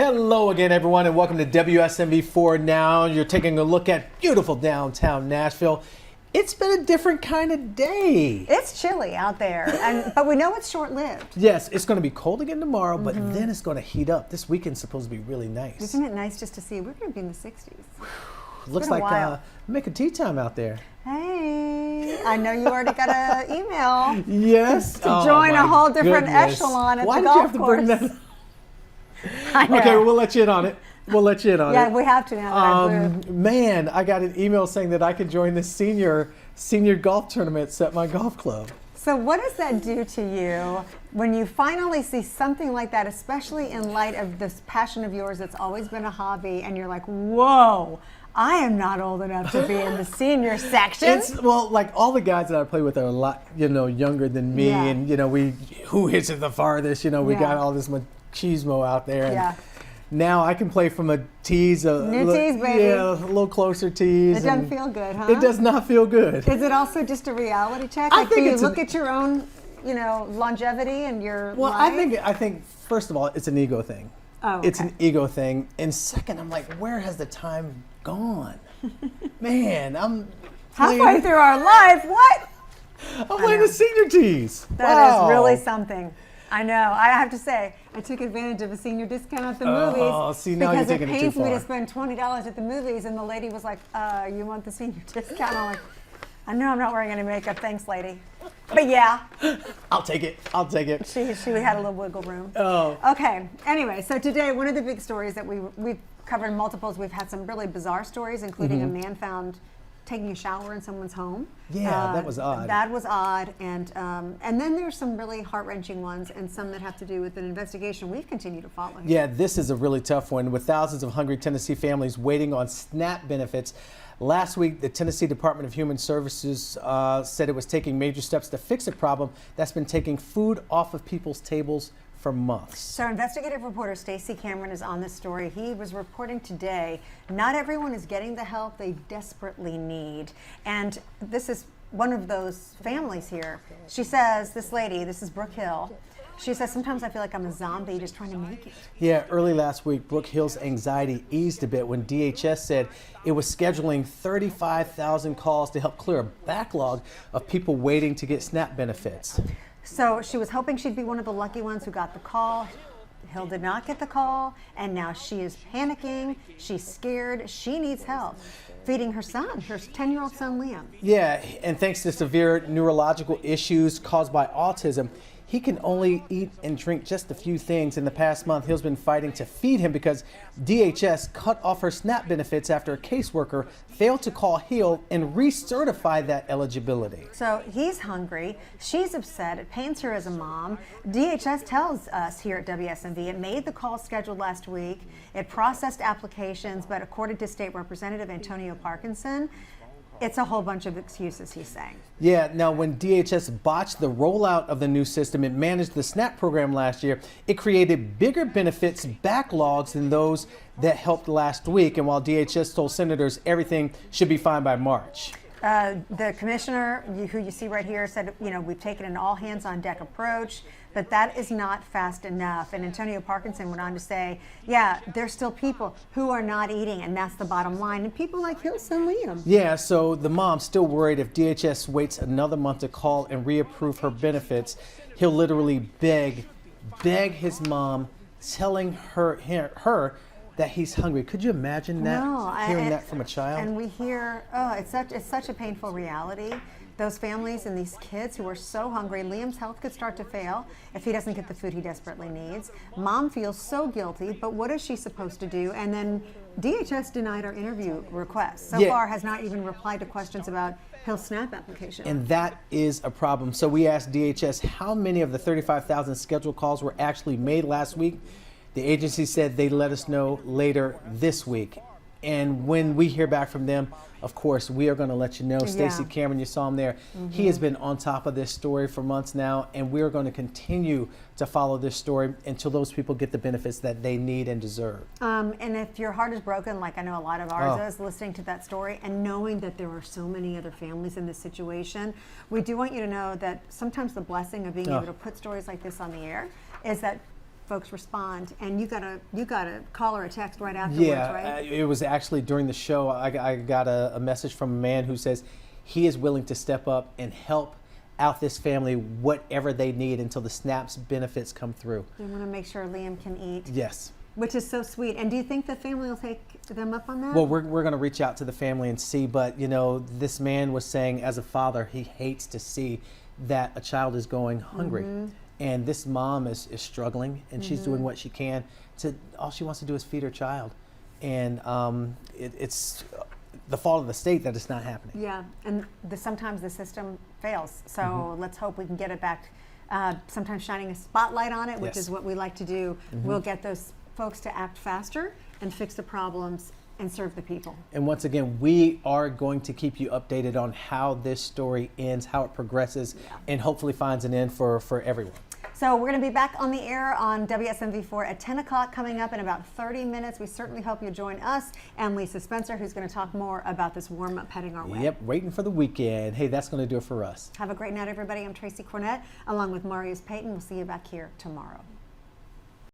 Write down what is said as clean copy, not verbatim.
Hello again, everyone, and welcome to WSMV4 Now. You're taking a look at beautiful downtown Nashville. It's been a different kind of day. It's chilly out there, but we know it's short-lived. Yes, it's going to be cold again tomorrow, but then it's going to heat up. This weekend's supposed to be really nice. Isn't it nice just to see? We're going to be in the 60s. Looks like making tea time out there. Hey, I know you already got an email. Yes. To join a whole different echelon at the golf course. Why did you have to bring that up? I know. Okay, we'll let you in on it. Yeah, we have to now that I moved. Man, I got an email saying that I could join the senior golf tournament at my golf club. So what does that do to you when you finally see something like that, especially in light of this passion of yours that's always been a hobby, and you're like, whoa, I am not old enough to be in the senior section. Well, like all the guys that I play with are a lot, younger than me, and who hits it the farthest. We got all this machismo out there. And now I can play from a tees. New tees, baby. Yeah, a little closer tees. It doesn't feel good, huh? It does not feel good. Is it also just a reality check? Do you look at your own, longevity and your life? I think first of all, it's an ego thing. Oh, okay. It's an ego thing. And second, I'm like, where has the time gone? Man, I'm halfway through our life. What? I'm playing the senior tees. That is really something. I know. I have to say, I took advantage of a senior discount at the movies. Oh, see, now you're taking it too far. Because it pains me to spend $20 at the movies, and the lady was like, you want the senior discount? I'm like, I know I'm not wearing any makeup. Thanks, lady. But yeah. I'll take it. She had a little wiggle room. Oh. Okay. Anyway, so today, one of the big stories that we've covered multiples, we've had some really bizarre stories, including a man found taking a shower in someone's home. Yeah, that was odd. That was odd, and then there's some really heart-wrenching ones, and some that have to do with an investigation we've continued to follow. Yeah, this is a really tough one. With thousands of hungry Tennessee families waiting on SNAP benefits, last week the Tennessee Department of Human Services said it was taking major steps to fix a problem that's been taking food off of people's tables for months. So investigative reporter Stacey Cameron is on this story. He was reporting today, not everyone is getting the help they desperately need. And this is one of those families here. She says, this lady, this is Brooke Hill, she says, sometimes I feel like I'm a zombie just trying to make it. Yeah, early last week, Brooke Hill's anxiety eased a bit when DHS said it was scheduling 35,000 calls to help clear a backlog of people waiting to get SNAP benefits. So she was hoping she'd be one of the lucky ones who got the call. Hill did not get the call, and now she is panicking. She's scared. She needs help feeding her son, her 10-year-old son, Liam. Yeah, and thanks to severe neurological issues caused by autism, he can only eat and drink just a few things. In the past month, Hill's been fighting to feed him because DHS cut off her SNAP benefits after a caseworker failed to call Hill and recertify that eligibility. So he's hungry. She's upset. It pains her as a mom. DHS tells us here at WSMV it made the call scheduled last week. It processed applications, but according to State Representative Antonio Parkinson, it's a whole bunch of excuses, he's saying. Yeah, now when DHS botched the rollout of the new system, it managed the SNAP program last year. It created bigger benefits backlogs than those that helped last week. And while DHS told senators everything should be fine by March. The commissioner, who you see right here, said, we've taken an all hands on deck approach, but that is not fast enough. And Antonio Parkinson went on to say, yeah, there's still people who are not eating, and that's the bottom line. And people like Hill's and Liam. Yeah, so the mom's still worried if DHS waits another month to call and reapprove her benefits, he'll literally beg his mom, telling her that he's hungry. Could you imagine that? Hearing that from a child? And we hear, it's such a painful reality. Those families and these kids who are so hungry, Liam's health could start to fail if he doesn't get the food he desperately needs. Mom feels so guilty, but what is she supposed to do? And then DHS denied our interview request. So far has not even replied to questions about Hill's SNAP application. And that is a problem. So we asked DHS how many of the 35,000 scheduled calls were actually made last week. The agency said they'd let us know later this week. And when we hear back from them, of course, we are going to let you know. Stacey Cameron, you saw him there. He has been on top of this story for months now, and we're going to continue to follow this story until those people get the benefits that they need and deserve. And if your heart is broken, like I know a lot of ours is, listening to that story and knowing that there are so many other families in this situation, we do want you to know that sometimes the blessing of being able to put stories like this on the air is that folks respond, and you got a call or a text right afterwards, Yeah, right? it was actually during the show. I got a message from a man who says he is willing to step up and help out this family whatever they need until the SNAP's benefits come through. They want to make sure Liam can eat. Yes. Which is so sweet. And do you think the family will take them up on that? Well, we're going to reach out to the family and see, but you know, this man was saying as a father, he hates to see that a child is going hungry. And this mom is struggling, and she's doing what she can to, all she wants to do is feed her child. And it's the fault of the state that it's not happening. Yeah, and sometimes the system fails. So let's hope we can get it back, sometimes shining a spotlight on it, which Yes. is what we like to do. We'll get those folks to act faster and fix the problems and serve the people. And once again, we are going to keep you updated on how this story ends, how it progresses, and hopefully finds an end for everyone. So we're going to be back on the air on WSMV4 at 10 o'clock coming up in about 30 minutes. We certainly hope you join us and Lisa Spencer, who's going to talk more about this warm-up heading our way. Yep, waiting for the weekend. Hey, that's going to do it for us. Have a great night, everybody. I'm Tracy Cornett, along with Marius Payton. We'll see you back here tomorrow.